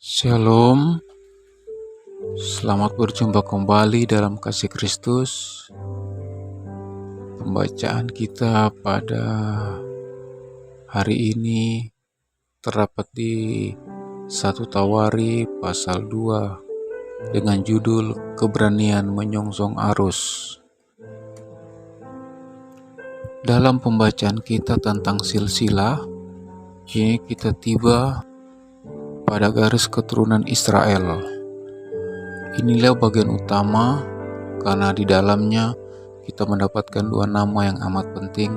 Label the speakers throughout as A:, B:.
A: Shalom, selamat berjumpa kembali dalam kasih Kristus. Pembacaan kita pada hari ini terdapat di 1 Tawari pasal 2 dengan judul Keberanian Menyongsong Arus. Dalam pembacaan kita tentang silsilah, kini kita tiba pada garis keturunan Israel. Inilah bagian utama karena di dalamnya kita mendapatkan dua nama yang amat penting.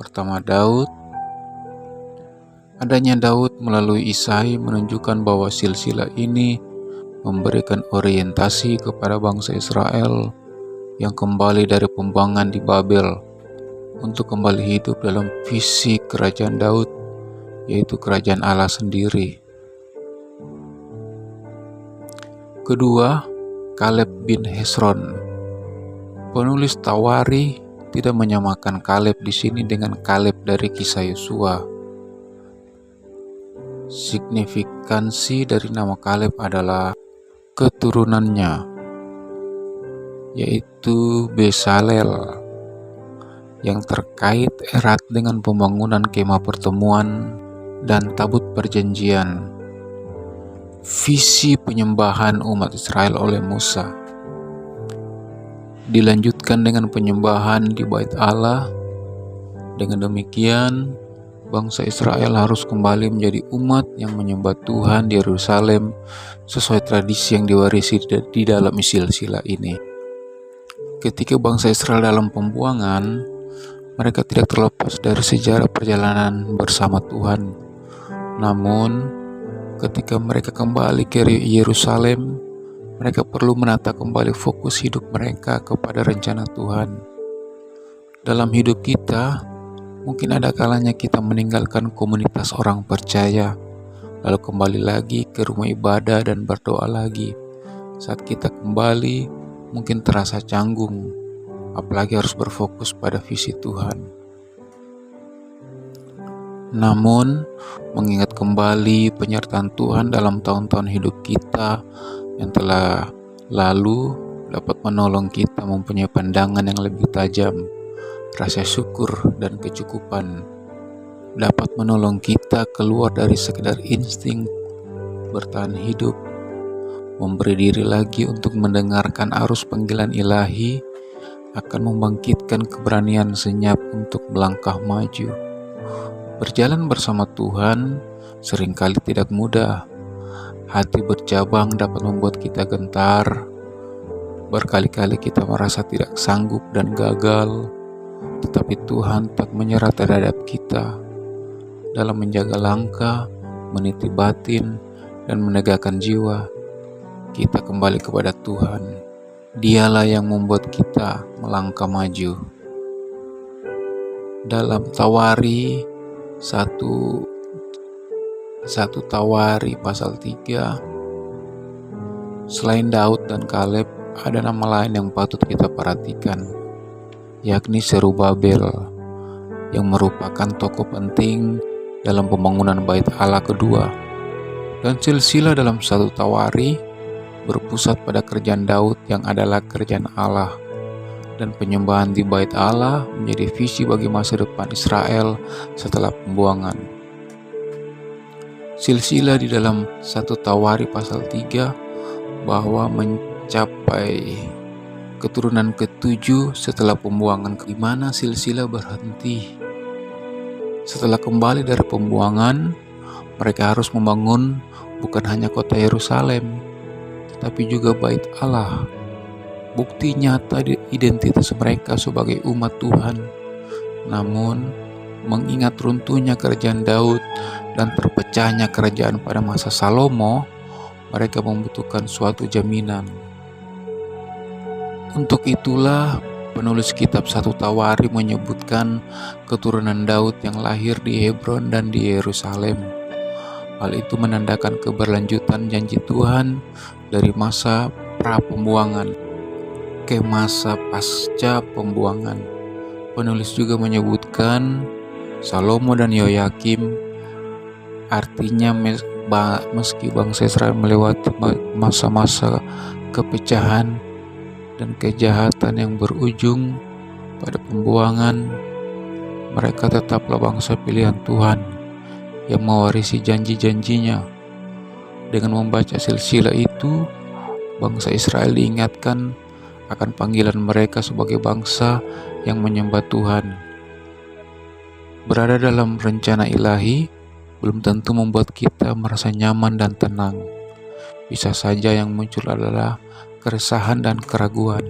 A: Pertama, Daud. Adanya Daud melalui Isai menunjukkan bahwa silsilah ini memberikan orientasi kepada bangsa Israel yang kembali dari pembuangan di Babel untuk kembali hidup dalam visi kerajaan Daud, yaitu kerajaan Allah sendiri. Kedua, Kaleb bin Hezron. Penulis Tawari tidak menyamakan Kaleb di sini dengan Kaleb dari kisah Yosua. Signifikansi dari nama Kaleb adalah keturunannya, yaitu Besalel, yang terkait erat dengan pembangunan kemah pertemuan dan tabut perjanjian. Visi penyembahan umat Israel oleh Musa dilanjutkan dengan penyembahan di Bait Allah. Dengan demikian, bangsa Israel harus kembali menjadi umat yang menyembah Tuhan di Yerusalem sesuai tradisi yang diwarisi di dalam silsilah ini. Ketika bangsa Israel dalam pembuangan, mereka tidak terlepas dari sejarah perjalanan bersama Tuhan. Namun, ketika mereka kembali ke Yerusalem, mereka perlu menata kembali fokus hidup mereka kepada rencana Tuhan. Dalam hidup kita, mungkin ada kalanya kita meninggalkan komunitas orang percaya, lalu kembali lagi ke rumah ibadah dan berdoa lagi. Saat kita kembali, mungkin terasa canggung, apalagi harus berfokus pada visi Tuhan. Namun, mengingat kembali penyertaan Tuhan dalam tahun-tahun hidup kita yang telah lalu dapat menolong kita mempunyai pandangan yang lebih tajam. Rasa syukur dan kecukupan dapat menolong kita keluar dari sekedar insting bertahan hidup, memberi diri lagi untuk mendengarkan arus panggilan ilahi, akan membangkitkan keberanian senyap untuk melangkah maju. Berjalan bersama Tuhan seringkali tidak mudah. Hati bercabang dapat membuat kita gentar. Berkali-kali kita merasa tidak sanggup dan gagal, tetapi Tuhan tak menyerah terhadap kita. Dalam menjaga langkah, meniti batin, dan menegakkan jiwa, kita kembali kepada Tuhan. Dialah yang membuat kita melangkah maju. Dalam Tawari 1 Tawari pasal 3, selain Daud dan Kaleb, ada nama lain yang patut kita perhatikan, yakni Zerubabel, yang merupakan tokoh penting dalam pembangunan Bait Allah kedua. Dan silsilah dalam 1 Tawari berpusat pada kerjaan Daud yang adalah kerjaan Allah, dan penyembahan di Bait Allah menjadi visi bagi masa depan Israel setelah pembuangan. Silsilah di dalam 1 Tawari pasal 3 bahwa mencapai keturunan ke-7 setelah pembuangan, di mana silsilah berhenti. Setelah kembali dari pembuangan, mereka harus membangun bukan hanya kota Yerusalem, tetapi juga Bait Allah, bukti nyata identitas mereka sebagai umat Tuhan. Namun, mengingat runtuhnya kerajaan Daud dan terpecahnya kerajaan pada masa Salomo, mereka membutuhkan suatu jaminan. Untuk itulah penulis kitab 1 Tawari menyebutkan keturunan Daud yang lahir di Hebron dan di Yerusalem. Hal itu menandakan keberlanjutan janji Tuhan dari masa pra-pembuangan ke masa pasca pembuangan. Penulis juga menyebutkan Salomo dan Yoyakim, artinya meski bangsa Israel melewati masa-masa kepecahan dan kejahatan yang berujung pada pembuangan, mereka tetaplah bangsa pilihan Tuhan yang mewarisi janji-janjinya. Dengan membaca silsilah itu, bangsa Israel diingatkan akan panggilan mereka sebagai bangsa yang menyembah Tuhan. Berada dalam rencana ilahi belum tentu membuat kita merasa nyaman dan tenang. Bisa saja yang muncul adalah keresahan dan keraguan.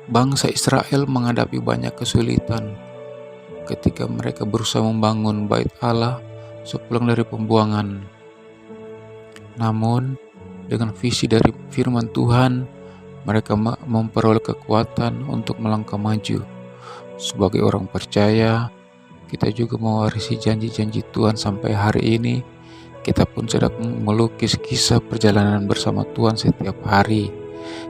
A: Bangsa Israel menghadapi banyak kesulitan ketika mereka berusaha membangun bait Allah sepulang dari pembuangan. Namun, dengan visi dari firman Tuhan, mereka memperoleh kekuatan untuk melangkah maju. Sebagai orang percaya, kita juga mewarisi janji-janji Tuhan sampai hari ini. Kita pun sedang melukis kisah perjalanan bersama Tuhan setiap hari.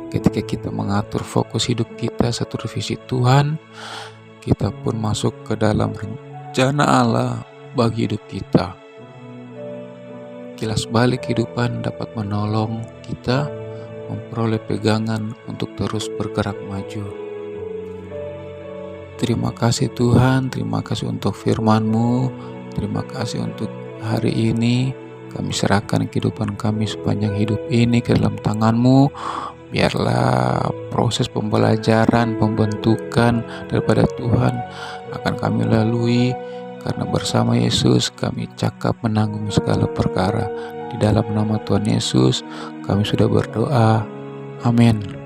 A: Ketika kita mengatur fokus hidup kita seturut visi Tuhan, kita pun masuk ke dalam rencana Allah bagi hidup kita. Kilas balik kehidupan dapat menolong kita memperoleh pegangan untuk terus bergerak maju. Terima kasih Tuhan, terima kasih untuk firman-Mu, terima kasih untuk hari ini. Kami serahkan kehidupan kami sepanjang hidup ini ke dalam tangan-Mu. Biarlah proses pembelajaran, pembentukan daripada Tuhan akan kami lalui, karena bersama Yesus kami cakap menanggung segala perkara. Di dalam nama Tuhan Yesus kami sudah berdoa. Amin.